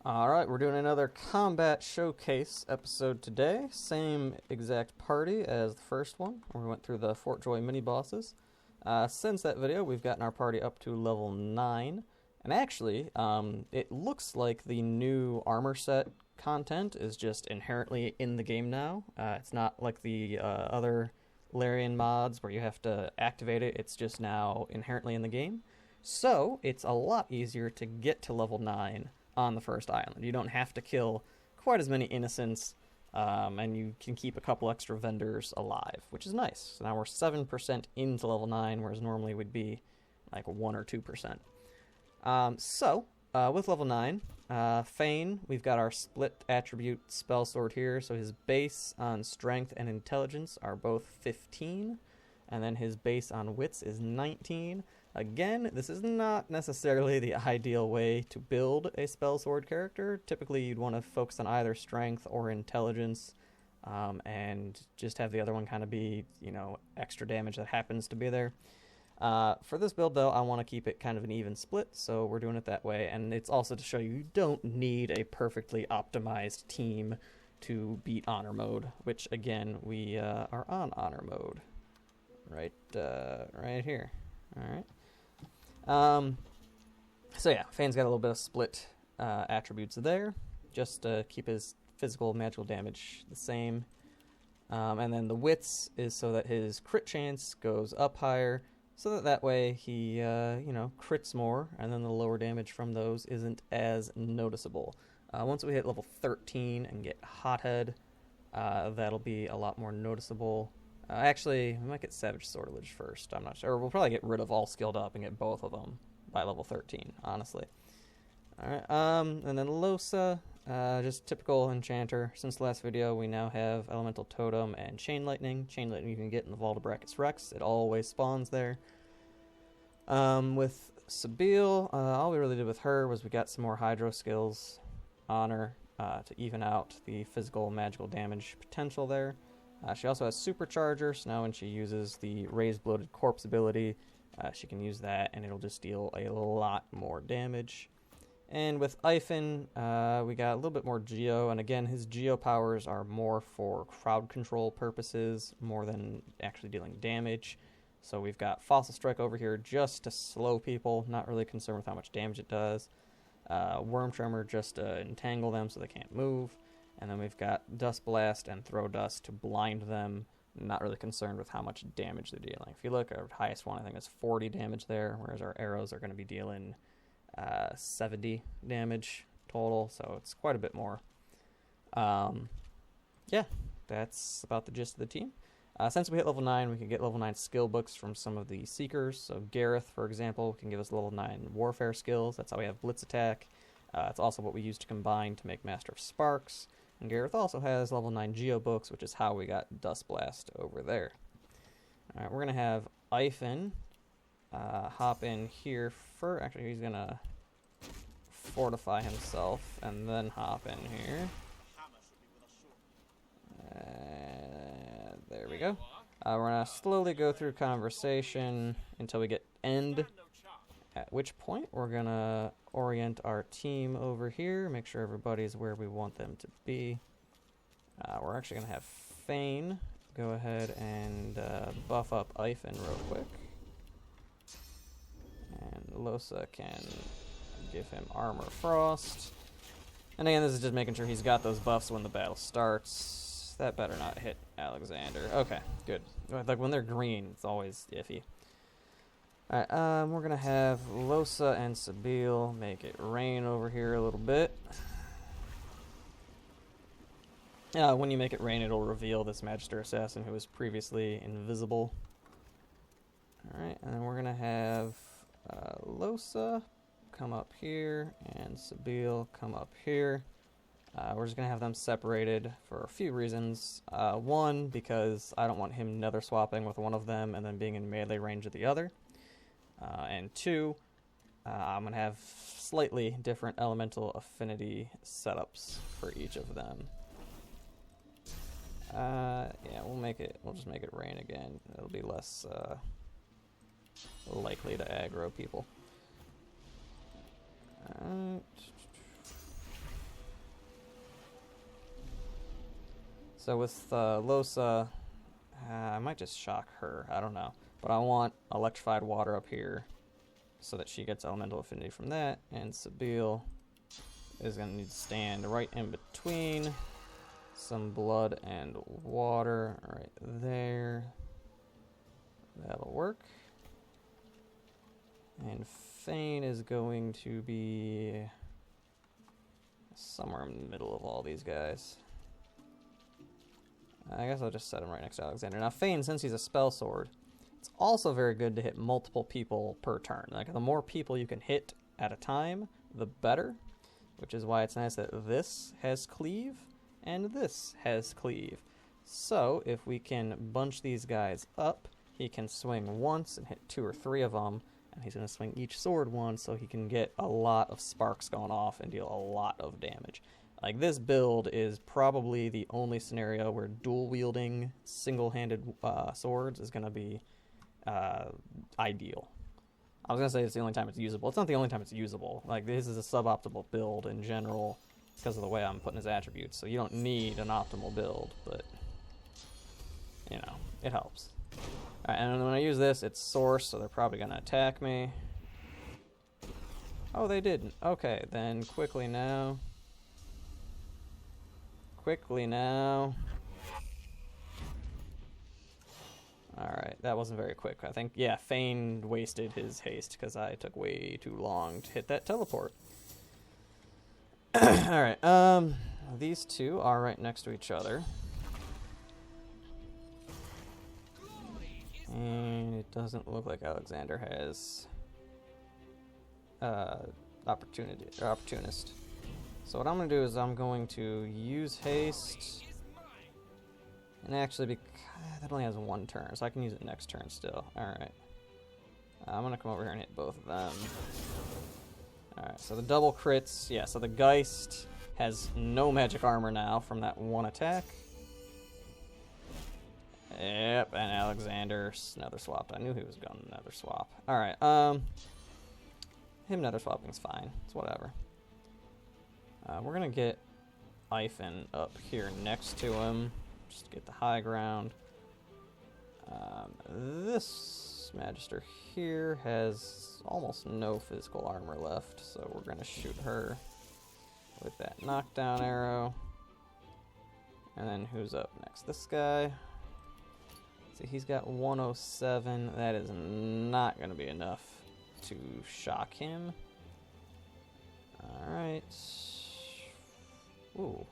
Alright, we're doing another combat showcase episode today. Same exact party as the first one, where we went through the Fort Joy mini-bosses. Since that video, we've gotten our party up to level 9. And actually, it looks like the new armor set content is just inherently in the game now. It's not like the other Larian mods where you have to activate it. It's just now inherently in the game. So, it's a lot easier to get to level 9 on the first island. You don't have to kill quite as many innocents, and you can keep a couple extra vendors alive, which is nice. So now we're 7% into level 9, whereas normally we'd be like 1 or 2%. With level 9, Fane, we've got our split attribute spell sword here, so his base on strength and intelligence are both 15, and then his base on wits is 19. Again, this is not necessarily the ideal way to build a spell sword character. Typically, you'd want to focus on either strength or intelligence, and just have the other one kind of be, extra damage that happens to be there. For this build, though, I want to keep it kind of an even split, so we're doing it that way. And it's also to show you don't need a perfectly optimized team to beat Honor Mode, which, again, we are on Honor Mode. Right here. Alright. So yeah, Fane's got a little bit of split attributes there, just to keep his physical magical damage the same. And then the wits is so that his crit chance goes up higher, so that way he, crits more, and then the lower damage from those isn't as noticeable. Once we hit level 13 and get Hothead, that'll be a lot more noticeable. Actually, we might get Savage Sortilege first. I'm not sure. Or we'll probably get rid of all skilled up and get both of them by level 13, honestly. Alright, and then Losa, just typical enchanter. Since the last video, we now have Elemental Totem and Chain Lightning. Chain Lightning you can get in the Vault of Brachus Rex. It always spawns there. With Sabile, all we really did with her was we got some more Hydro skills on her to even out the physical magical damage potential there. She also has Supercharger, so now when she uses the Raised Bloated Corpse ability, she can use that, and it'll just deal a lot more damage. And with Ifen, we got a little bit more Geo, and again, his Geo powers are more for crowd control purposes, more than actually dealing damage. So we've got Fossil Strike over here just to slow people, not really concerned with how much damage it does. Worm Tremor just to entangle them so they can't move. And then we've got Dust Blast and Throw Dust to blind them, not really concerned with how much damage they're dealing. If you look, our highest one I think is 40 damage there, whereas our arrows are going to be dealing 70 damage total, so it's quite a bit more. Yeah, that's about the gist of the team. Since we hit level 9, we can get level 9 skill books from some of the Seekers. So Gareth, for example, can give us level 9 Warfare skills. That's how we have Blitz Attack. It's also what we use to combine to make Master of Sparks. And Gareth also has level 9 Geo books, which is how we got Dust Blast over there. Alright, we're going to have Ifen hop in here first. Actually, he's going to fortify himself and then hop in here. There we go. We're going to slowly go through conversation until we get End, at which point we're going to orient our team over here, make sure everybody's where we want them to be. We're actually going to have Fane go ahead and buff up Ifen real quick. And Losa can give him Armor Frost. And again, this is just making sure he's got those buffs when the battle starts. That better not hit Alexandar. Okay, good. Like when they're green, it's always iffy. Alright, we're going to have Losa and Sabile make it rain over here a little bit. When you make it rain, it'll reveal this Magister Assassin who was previously invisible. Alright, and then we're going to have Losa come up here and Sabile come up here. We're just going to have them separated for a few reasons. One, because I don't want him nether swapping with one of them and then being in melee range of the other. And two, I'm going to have slightly different elemental affinity setups for each of them. Yeah, we'll just make it rain again. It'll be less likely to aggro people. So with Losa, I might just shock her. I don't know. But I want electrified water up here so that she gets elemental affinity from that. And Sabile is going to need to stand right in between some blood and water right there. That'll work. And Fane is going to be somewhere in the middle of all these guys. I guess I'll just set him right next to Alexander. Now Fane, since he's a spell sword, it's also very good to hit multiple people per turn. Like, the more people you can hit at a time, the better. Which is why it's nice that this has cleave and this has cleave. So if we can bunch these guys up, he can swing once and hit 2 or 3 of them, and he's going to swing each sword once, so he can get a lot of sparks going off and deal a lot of damage. Like, this build is probably the only scenario where dual-wielding, single-handed swords is going to be ideal. I was going to say it's the only time it's usable. It's not the only time it's usable. Like, this is a suboptimal build in general because of the way I'm putting his attributes, so you don't need an optimal build, but, you know, it helps. Alright, and when I use this, it's source, so they're probably going to attack me. Oh, they didn't. Okay, then quickly now. Quickly now. Alright, that wasn't very quick. I think, yeah, Fane wasted his haste because I took way too long to hit that teleport. Alright, these two are right next to each other. And it doesn't look like Alexander has opportunist. So what I'm going to do is I'm going to use haste. And actually, that only has 1 turn, so I can use it next turn still. Alright. I'm going to come over here and hit both of them. Alright, so the double crits. Yeah, so the Geist has no magic armor now from that 1 attack. Yep, and Alexander's nether swapped. I knew he was going to nether swap. Alright, him nether swapping's fine. It's whatever. We're going to get Ifen up here next to him, just to get the high ground. This Magister here has almost no physical armor left, so we're going to shoot her with that knockdown arrow. And then who's up next? This guy. See, he's got 107. That is not going to be enough to shock him. Alright. Ooh.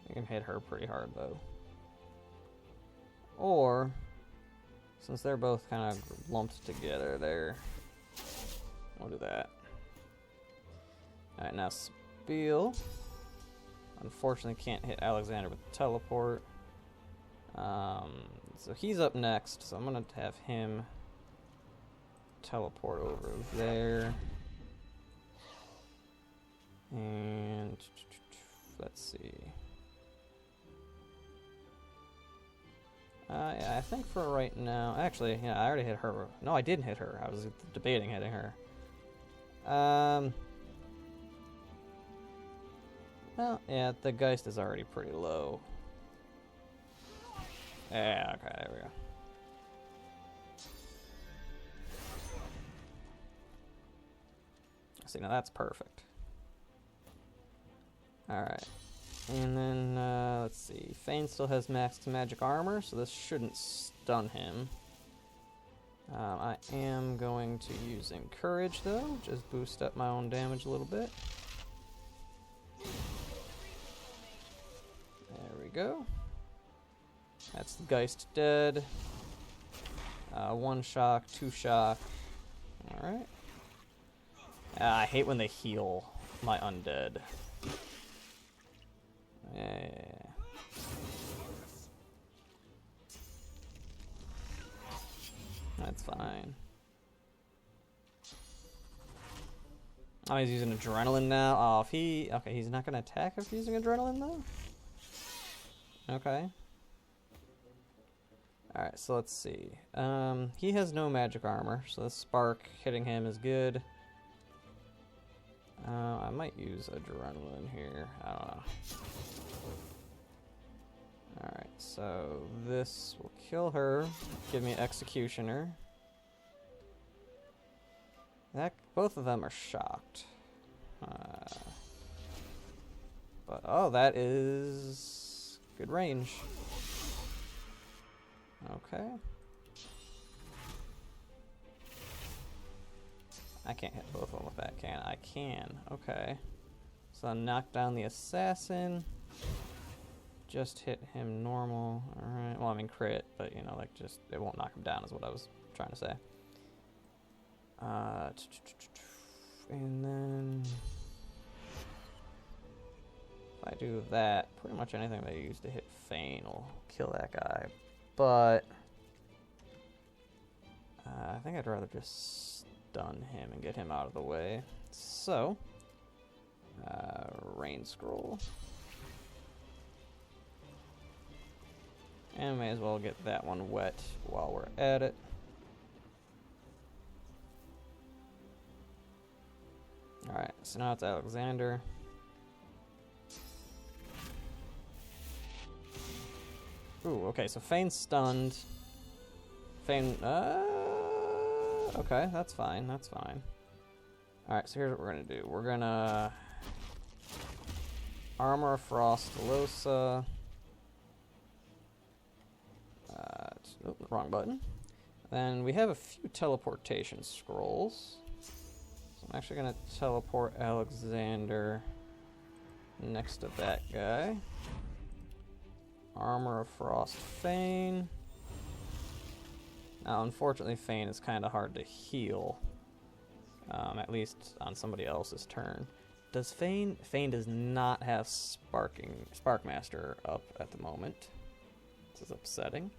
You can hit her pretty hard, though. Or, since they're both kind of lumped together there, we'll do that. Alright, now Spiel. Unfortunately, can't hit Alexander with teleport. So he's up next, so I'm going to have him teleport over there. And let's see. Yeah, I think for right now, actually, yeah, I already hit her. No, I didn't hit her. I was debating hitting her. Well, yeah, the Geist is already pretty low. Yeah, okay, there we go. See, now that's perfect. Alright. And then, let's see. Fane still has maxed magic armor, so this shouldn't stun him. I am going to use Encourage, though. Just boost up my own damage a little bit. There we go. That's the Geist dead. 1 shock, 2 shock. Alright. I hate when they heal my undead. Yeah. That's fine. Oh, he's using adrenaline now. Oh, if he... Okay, he's not going to attack if he's using adrenaline, though? Okay. Alright, so let's see. He has no magic armor, so the spark hitting him is good. I might use adrenaline here. I don't know. so this will kill her, give me Executioner. Both of them are shocked. But, oh, that is good range. Okay. I can't hit both of them with that, can I? I can. Okay. So I'll knock down the assassin. Just hit him normal. Alright. Well, I mean crit, but, you know, like, just, it won't knock him down is what I was trying to say. And then if I do that, pretty much anything they use to hit Feign will kill that guy. But I think I'd rather just stun him and get him out of the way. So, Rain Scroll. And may as well get that one wet while we're at it. Alright, so now it's Alexandar. Ooh, okay, so Fein's stunned. Feign, okay, that's fine, that's fine. Alright, so here's what we're gonna do. We're gonna Armor of Frost, Losa. Oh, wrong button. Then we have a few teleportation scrolls. So I'm actually gonna teleport Alexandar next to that guy. Armor of Frost, Feign. Now, unfortunately, Feign is kind of hard to heal, at least on somebody else's turn. Does Feign? Feign does not have Sparkmaster up at the moment. This is upsetting.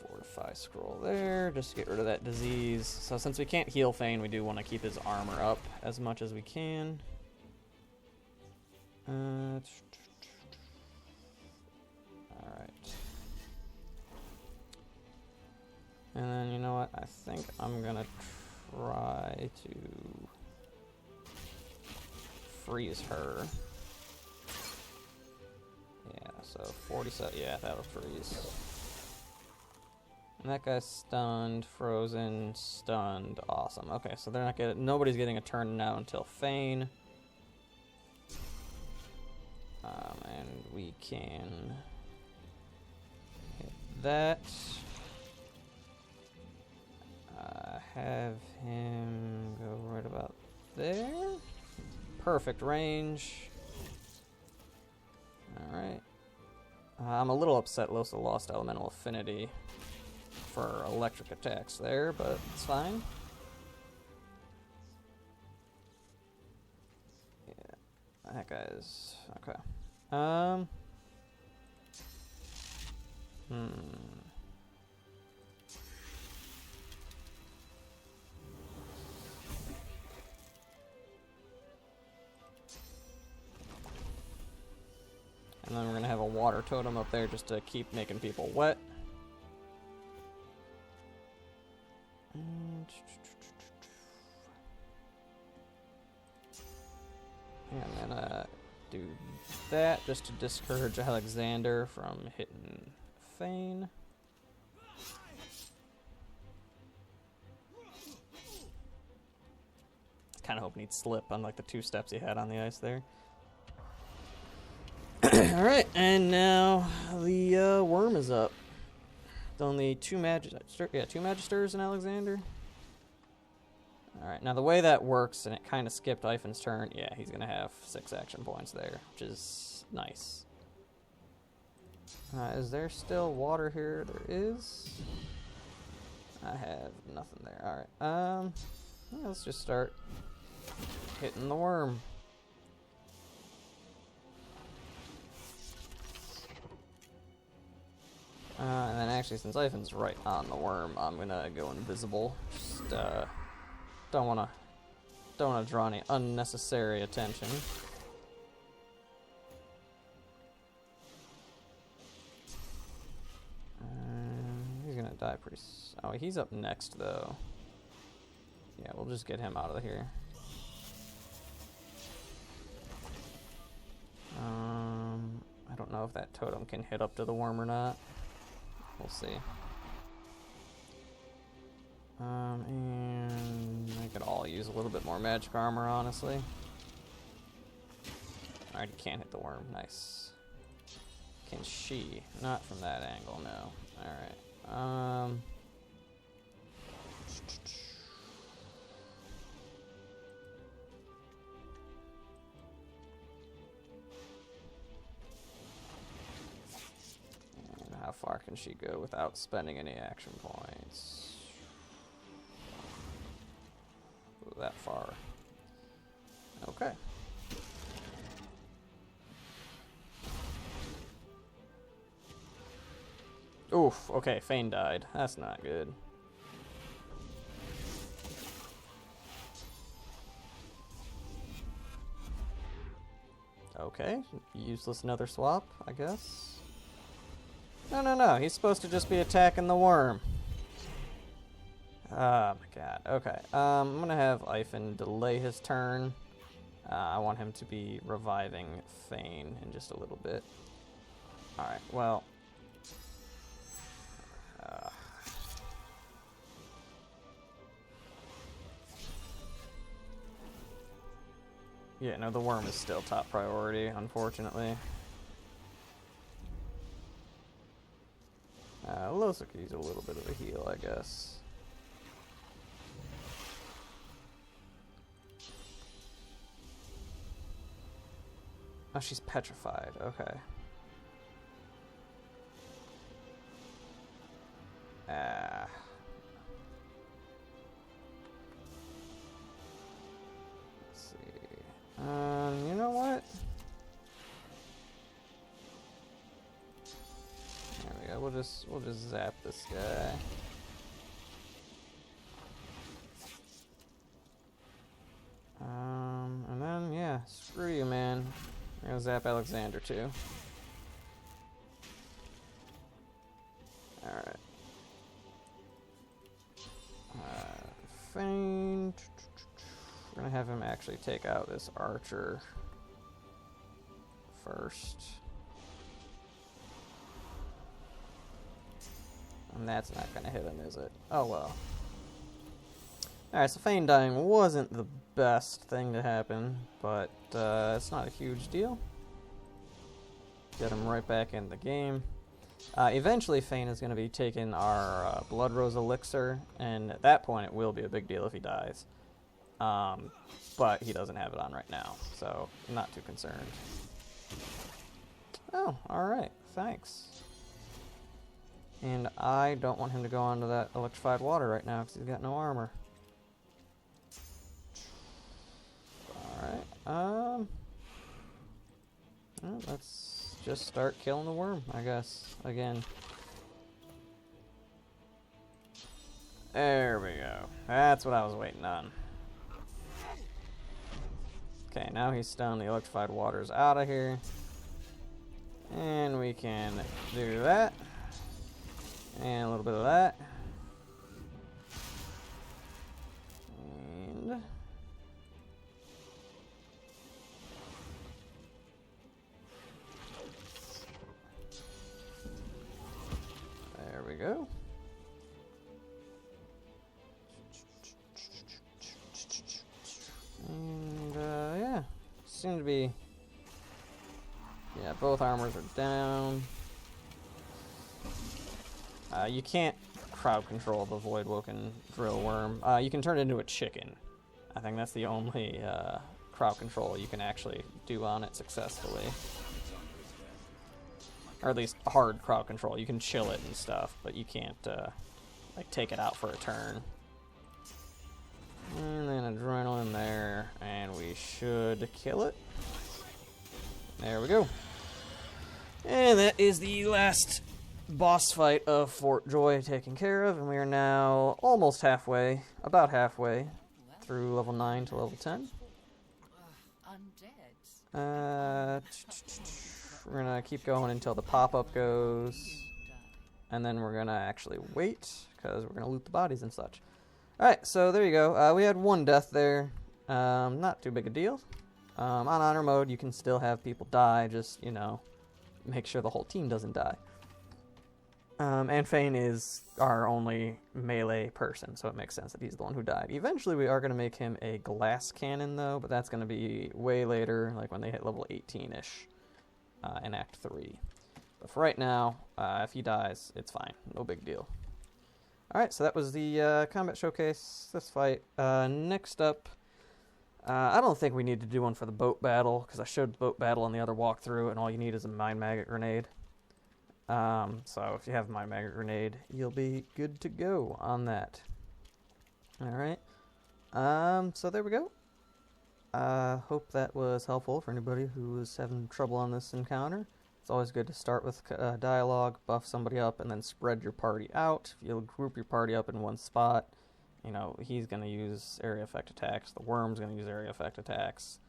Fortify scroll there, just to get rid of that disease. So since we can't heal Feign, we do want to keep his armor up as much as we can. Alright. And then, you know what? I think I'm gonna try to freeze her. Yeah, so 47. Yeah, that'll freeze. And that guy's stunned, frozen, stunned. Awesome. Okay, so they're not getting. Nobody's getting a turn now until Feign. And we can hit that. Have him go right about there. Perfect range. Alright. I'm a little upset Losa lost elemental affinity for electric attacks there, but it's fine. Yeah, that guy's okay. And then we're gonna have a water totem up there just to keep making people wet. And I'm gonna do that just to discourage Alexandar from hitting Feign. Kinda hoping he'd slip, unlike the 2 steps he had on the ice there. Alright, and now the worm is up. It's only 2 Magisters in Alexandar. Alright, now the way that works, and it kind of skipped Ivan's turn, yeah, he's going to have 6 action points there, which is nice. Is there still water here? There is. I have nothing there. Alright, yeah, let's just start hitting the worm. And then actually, since Ivan's right on the worm, I'm gonna go invisible. Just don't wanna draw any unnecessary attention. He's gonna die pretty. Oh, he's up next though. Yeah, we'll just get him out of here. don't know if that totem can hit up to the worm or not. We'll see. And I could all use a little bit more magic armor, honestly. Alright, he can't hit the worm. Nice. Can she? Not from that angle, no. Alright. And how far can she go without spending any action points? That far. Okay. Oof, okay, Fane died. That's not good. Okay, useless another swap, I guess. No, he's supposed to just be attacking the worm. Oh my god, okay. I'm gonna have Ivan delay his turn. I want him to be reviving Fane in just a little bit. Alright, well. Yeah, no, the worm is still top priority, unfortunately. Losuke's a little bit of a heal, I guess. Oh, she's petrified. Okay. Let's see. You know what? There we go. We'll just zap this guy. And then yeah, screw you, man. I'm gonna zap Alexandar too. Alright. Fane. We're gonna have him actually take out this archer first. And that's not gonna hit him, is it? Oh well. Alright, so Fane dying wasn't the best thing to happen, but it's not a huge deal. Get him right back in the game. Eventually, Fane is going to be taking our Blood Rose Elixir, and at that point, it will be a big deal if he dies. But he doesn't have it on right now, so I'm not too concerned. Oh, alright, thanks. And I don't want him to go onto that electrified water right now because he's got no armor. Alright, well, let's just start killing the worm, I guess, again. There we go. That's what I was waiting on. Okay, now he's stunned. The electrified water's out of here. And we can do that. And a little bit of that. And there we go. And yeah, seem to be, yeah, both armors are down. You can't crowd control the Voidwoken Drillworm. You can turn it into a chicken. I think that's the only crowd control you can actually do on it successfully. Or at least hard crowd control. You can chill it and stuff, but you can't like take it out for a turn. And then adrenaline there, and we should kill it. There we go. And that is the last boss fight of Fort Joy taken care of, and we are now almost halfway, about halfway, through level 9 to level 10. We're gonna keep going until the pop-up goes, and then we're gonna actually wait, because we're gonna loot the bodies and such. Alright, so there you go. We had one death there. Not too big a deal. On honor mode, you can still have people die, just, you know, make sure the whole team doesn't die. And Fane is our only melee person, so it makes sense that he's the one who died. Eventually we are going to make him a glass cannon, though, but that's going to be way later, like when they hit level 18-ish in Act 3. But for right now, if he dies, it's fine. No big deal. Alright, so that was the combat showcase, this fight. Next up, I don't think we need to do one for the boat battle, because I showed the boat battle in the other walkthrough, and all you need is a Mind Maggot Grenade. So if you have Mind Maggot Grenade, you'll be good to go on that. Alright. So there we go. Hope that was helpful for anybody who was having trouble on this encounter. It's always good to start with dialogue, buff somebody up, and then spread your party out. If you'll group your party up in one spot, you know, he's going to use area effect attacks, the worm's going to use area effect attacks.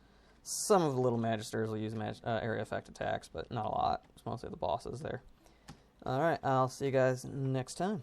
Some of the little magisters will use area effect attacks, but not a lot. It's mostly the bosses there. Alright, I'll see you guys next time.